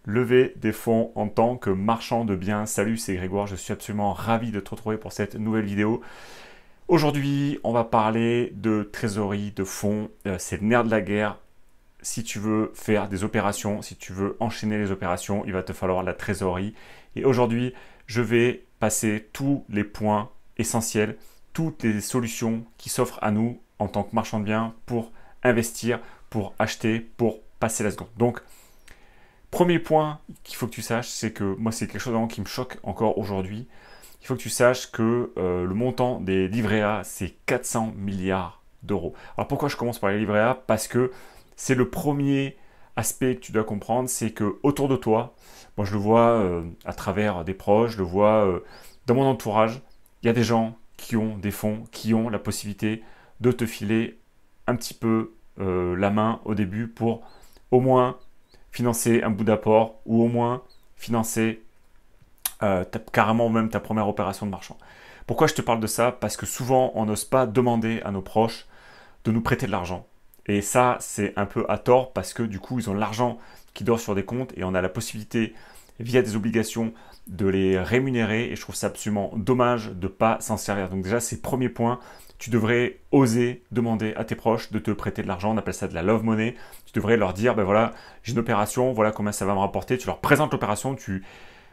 lever des fonds en tant que marchand de biens. Salut, c'est Grégoire, je suis absolument ravi de te retrouver pour cette nouvelle vidéo. Aujourd'hui, on va parler de trésorerie, de fonds. C'est le nerf de la guerre. Si tu veux faire des opérations, si tu veux enchaîner les opérations, il va te falloir la trésorerie. Et aujourd'hui, je vais passer tous les points essentiels, toutes les solutions qui s'offrent à nous en tant que marchand de biens pour investir, pour acheter, pour passer la seconde. Donc, premier point qu'il faut que tu saches, c'est que moi, c'est quelque chose vraiment qui me choque encore aujourd'hui. Il faut que tu saches que le montant des livrets A, c'est 400 milliards d'euros. Alors pourquoi je commence par les livrets A? Parce que c'est le premier aspect que tu dois comprendre, c'est que autour de toi, moi je le vois à travers des proches, je le vois dans mon entourage, il y a des gens qui ont des fonds, qui ont la possibilité de te filer un petit peu la main au début pour au moins financer un bout d'apport ou au moins financer carrément même ta première opération de marchand. Pourquoi je te parle de ça? Parce que souvent on n'ose pas demander à nos proches de nous prêter de l'argent. Et ça, c'est un peu à tort parce que du coup, ils ont l'argent qui dort sur des comptes et on a la possibilité, via des obligations, de les rémunérer. Et je trouve ça absolument dommage de ne pas s'en servir. Donc déjà, c'est le premier point. Tu devrais oser demander à tes proches de te prêter de l'argent. On appelle ça de la love money. Tu devrais leur dire, ben voilà, j'ai une opération, voilà combien ça va me rapporter. Tu leur présentes l'opération,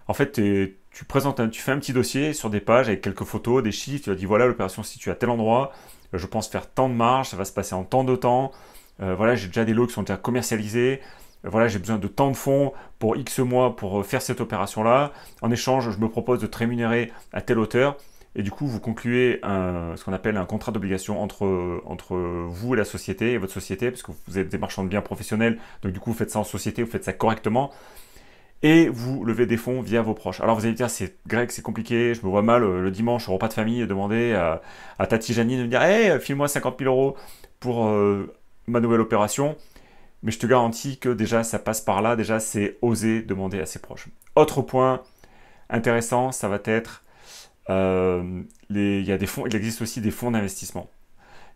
en fait, tu fais un petit dossier sur des pages avec quelques photos, des chiffres. Tu leur dis, voilà, l'opération se situe à tel endroit. Je pense faire tant de marge, ça va se passer en tant de temps. Voilà, j'ai déjà des lots qui sont déjà commercialisés. Voilà, j'ai besoin de tant de fonds pour X mois pour faire cette opération-là. En échange, je me propose de te rémunérer à telle hauteur. Et du coup, vous concluez ce qu'on appelle un contrat d'obligation entre vous et la société, et votre société, parce que vous êtes des marchands de biens professionnels. Donc du coup, vous faites ça en société, vous faites ça correctement. Et vous levez des fonds via vos proches. Alors vous allez me dire, c'est Greg, c'est compliqué, je me vois mal le dimanche au repas de famille demander à Tati Janine de me dire, hey, file-moi 50 000 euros pour ma nouvelle opération. Mais je te garantis que déjà, ça passe par là. Déjà, c'est oser demander à ses proches. Autre point intéressant, ça va être, il y a des fonds, il existe aussi des fonds d'investissement.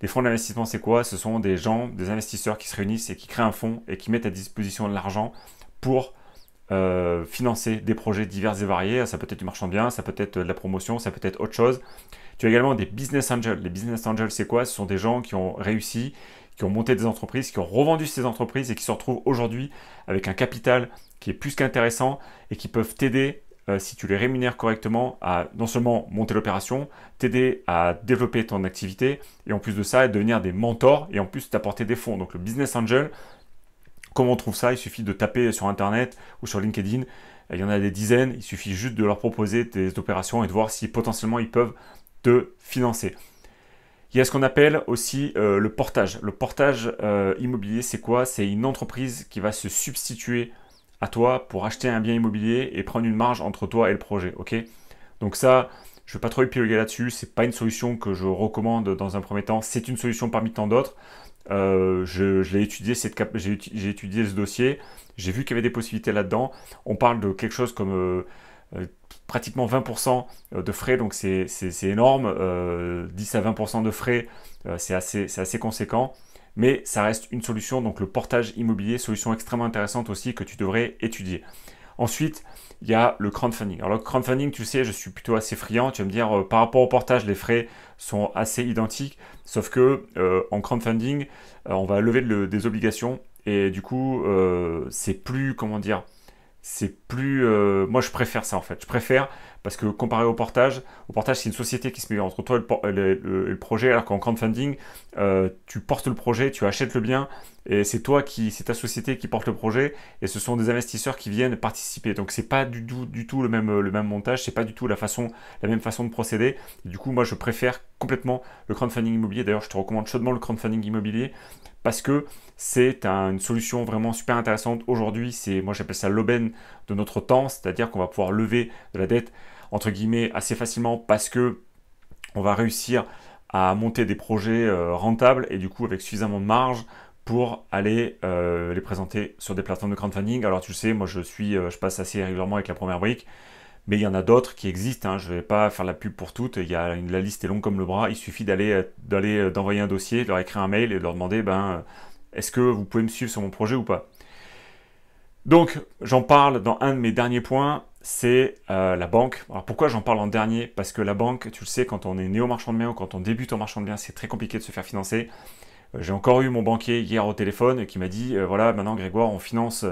Les fonds d'investissement, c'est quoi? Ce sont des gens, des investisseurs qui se réunissent et qui créent un fonds et qui mettent à disposition de l'argent pour financer des projets divers et variés. Ça peut être du marchand de biens, ça peut être de la promotion, ça peut être autre chose. Tu as également des business angels. Les business angels, c'est quoi? Ce sont des gens qui ont réussi, qui ont monté des entreprises, qui ont revendu ces entreprises et qui se retrouvent aujourd'hui avec un capital qui est plus qu'intéressant et qui peuvent t'aider, si tu les rémunères correctement, à non seulement monter l'opération, t'aider à développer ton activité et en plus de ça, devenir des mentors et en plus t'apporter des fonds. Donc le business angel, comment on trouve ça? Il suffit de taper sur Internet ou sur LinkedIn. Il y en a des dizaines. Il suffit juste de leur proposer des opérations et de voir si potentiellement ils peuvent te financer. Il y a ce qu'on appelle aussi le portage. Le portage immobilier, c'est quoi? C'est une entreprise qui va se substituer à toi pour acheter un bien immobilier et prendre une marge entre toi et le projet. Ok? Donc ça, je ne vais pas trop épiloguer là-dessus. C'est pas une solution que je recommande dans un premier temps. C'est une solution parmi tant d'autres. Je l'ai étudié, j'ai étudié ce dossier, j'ai vu qu'il y avait des possibilités là-dedans. On parle de quelque chose comme pratiquement 20% de frais, donc c'est énorme. 10 à 20% de frais, c'est assez conséquent. Mais ça reste une solution, donc le portage immobilier, solution extrêmement intéressante aussi que tu devrais étudier. Ensuite, il y a le crowdfunding. Alors le crowdfunding, tu sais, je suis plutôt assez friand. Tu vas me dire, par rapport au portage, les frais sont assez identiques. Sauf que en crowdfunding, on va lever des obligations. Et du coup, c'est plus, comment dire, c'est plus... moi, je préfère ça en fait. Je préfère parce que comparé au portage, c'est une société qui se met entre toi et le projet, alors qu'en crowdfunding, tu portes le projet, tu achètes le bien, et c'est ta société qui porte le projet, et ce sont des investisseurs qui viennent participer. Donc c'est pas du tout le même montage, c'est pas du tout la même façon de procéder. Et du coup, moi, je préfère complètement le crowdfunding immobilier. D'ailleurs, je te recommande chaudement le crowdfunding immobilier parce que c'est une solution vraiment super intéressante. Aujourd'hui, moi j'appelle ça l'aubaine de notre temps, c'est-à-dire qu'on va pouvoir lever de la dette entre guillemets assez facilement parce que on va réussir à monter des projets rentables et du coup avec suffisamment de marge pour aller les présenter sur des plateformes de crowdfunding. Alors tu le sais, moi je passe assez régulièrement avec la première brique, mais il y en a d'autres qui existent, hein. Je ne vais pas faire la pub pour toutes, la liste est longue comme le bras, il suffit d'envoyer un dossier, de leur écrire un mail et de leur demander est-ce que vous pouvez me suivre sur mon projet ou pas? Donc, j'en parle dans un de mes derniers points, c'est la banque. Alors, pourquoi j'en parle en dernier? Parce que la banque, tu le sais, quand on est néo-marchand de biens ou quand on débute en marchand de biens, c'est très compliqué de se faire financer. J'ai encore eu mon banquier hier au téléphone qui m'a dit, voilà, maintenant Grégoire, on finance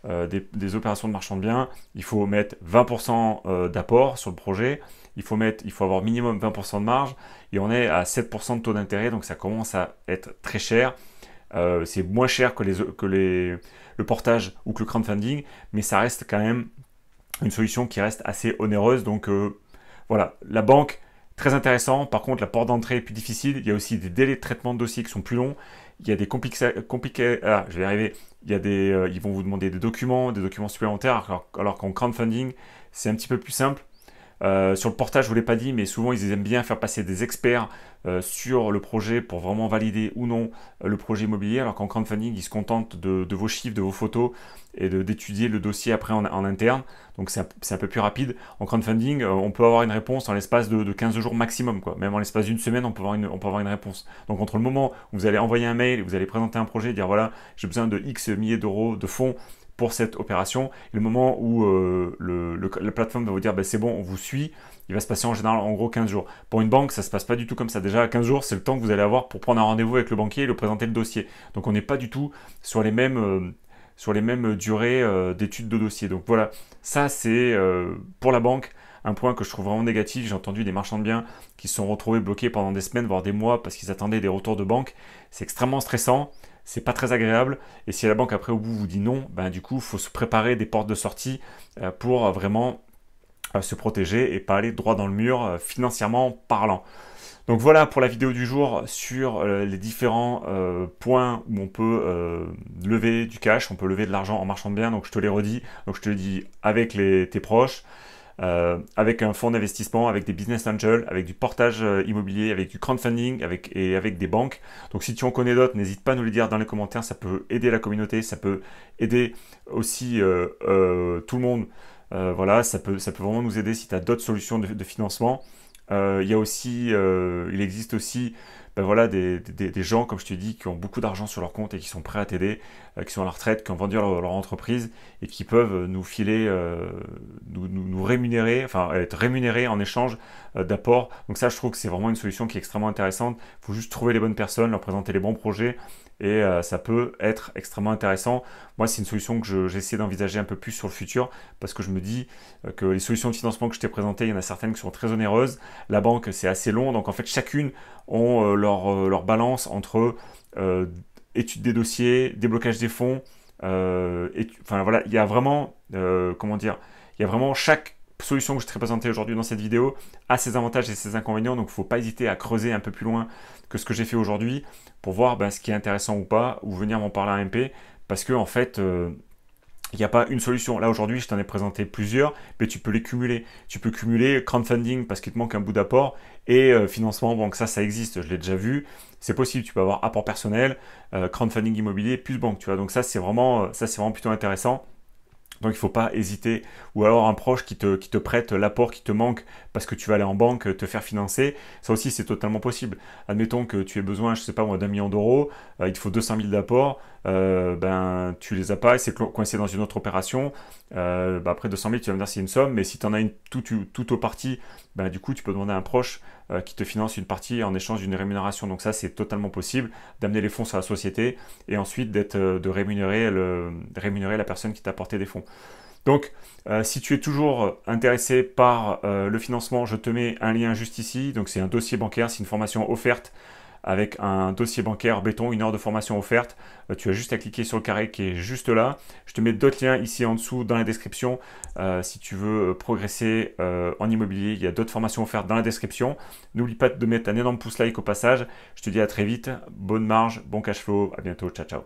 des opérations de marchand de biens, il faut mettre 20% d'apport sur le projet, il faut avoir minimum 20% de marge, et on est à 7% de taux d'intérêt, donc ça commence à être très cher. C'est moins cher que le portage ou que le crowdfunding, mais ça reste quand même une solution qui reste assez onéreuse. Donc voilà, la banque, très intéressant. Par contre, la porte d'entrée est plus difficile. Il y a aussi des délais de traitement de dossier qui sont plus longs. Il y a des compliqués. Ah, je vais y arriver. Il y a ils vont vous demander des documents supplémentaires, alors qu'en crowdfunding, c'est un petit peu plus simple. Sur le portage, je ne vous l'ai pas dit, mais souvent ils aiment bien faire passer des experts sur le projet pour vraiment valider ou non le projet immobilier, alors qu'en crowdfunding, ils se contentent de vos chiffres, de vos photos et d'étudier le dossier après en interne. Donc c'est un peu plus rapide. En crowdfunding, on peut avoir une réponse en l'espace de 15 jours maximum, quoi. Même en l'espace d'une semaine, on peut avoir une réponse. Donc entre le moment où vous allez envoyer un mail, vous allez présenter un projet, dire voilà, j'ai besoin de X milliers d'euros de fonds pour cette opération, et le moment où la plateforme va vous dire ben, c'est bon, on vous suit, il va se passer en général en gros 15 jours. Pour une banque, ça se passe pas du tout comme ça. Déjà, 15 jours, c'est le temps que vous allez avoir pour prendre un rendez-vous avec le banquier et lui présenter le dossier. Donc on n'est pas du tout sur les mêmes durées d'études de dossier. Donc voilà, ça c'est pour la banque un point que je trouve vraiment négatif. J'ai entendu des marchands de biens qui se sont retrouvés bloqués pendant des semaines, voire des mois, parce qu'ils attendaient des retours de banque. C'est extrêmement stressant. C'est pas très agréable, et si la banque après au bout vous dit non, ben du coup il faut se préparer des portes de sortie pour vraiment se protéger et pas aller droit dans le mur financièrement parlant. Donc voilà pour la vidéo du jour sur les différents points où on peut lever du cash, on peut lever de l'argent en marchand de biens. Donc je te les redis, donc je te le dis avec tes proches, avec un fonds d'investissement, avec des business angels, avec du portage immobilier, avec du crowdfunding et avec des banques. Donc si tu en connais d'autres, n'hésite pas à nous le dire dans les commentaires, ça peut aider la communauté, ça peut aider aussi tout le monde. Voilà, ça peut vraiment nous aider si tu as d'autres solutions de financement. Il existe aussi ben voilà, des gens, comme je te dis, qui ont beaucoup d'argent sur leur compte et qui sont prêts à t'aider, qui sont à la retraite, qui ont vendu leur entreprise et qui peuvent nous filer, nous rémunérer, enfin être rémunérés en échange d'apports. Donc ça, je trouve que c'est vraiment une solution qui est extrêmement intéressante. Il faut juste trouver les bonnes personnes, leur présenter les bons projets et ça peut être extrêmement intéressant. Moi, c'est une solution que j'essaie d'envisager un peu plus sur le futur parce que je me dis que les solutions de financement que je t'ai présentées, il y en a certaines qui sont très onéreuses. La banque, c'est assez long, donc en fait, chacune ont leur balance entre étude des dossiers, déblocage des fonds, enfin voilà, il y a vraiment, comment dire, il y a vraiment chaque solution que je t'ai présentée aujourd'hui dans cette vidéo a ses avantages et ses inconvénients, donc il ne faut pas hésiter à creuser un peu plus loin que ce que j'ai fait aujourd'hui pour voir ben, ce qui est intéressant ou pas, ou venir m'en parler à MP, parce que en fait, il n'y a pas une solution. Là aujourd'hui, je t'en ai présenté plusieurs, mais tu peux les cumuler. Tu peux cumuler crowdfunding parce qu'il te manque un bout d'apport et financement, donc ça existe, je l'ai déjà vu. C'est possible, tu peux avoir apport personnel, crowdfunding immobilier plus banque, tu vois. Donc ça c'est vraiment plutôt intéressant. Donc il ne faut pas hésiter, ou alors un proche qui te prête l'apport qui te manque parce que tu vas aller en banque te faire financer, ça aussi c'est totalement possible. Admettons que tu aies besoin, je ne sais pas moi, d'1 million d'euros, il te faut 200 000 d'apport, ben tu les as pas, et c'est coincé dans une autre opération, après 200 000 tu vas me dire c'est une somme, mais si tu en as une toute au partie, ben, du coup tu peux demander à un proche qui te finance une partie en échange d'une rémunération. Donc ça c'est totalement possible, d'amener les fonds sur la société et ensuite de rémunérer la personne qui t'a apporté des fonds. Donc, si tu es toujours intéressé par le financement, je te mets un lien juste ici. Donc, c'est un dossier bancaire, c'est une formation offerte avec un dossier bancaire béton, 1 heure de formation offerte. Tu as juste à cliquer sur le carré qui est juste là. Je te mets d'autres liens ici en dessous dans la description. Si tu veux progresser en immobilier, il y a d'autres formations offertes dans la description. N'oublie pas de mettre un énorme pouce like au passage. Je te dis à très vite. Bonne marge, bon cash flow. À bientôt. Ciao, ciao.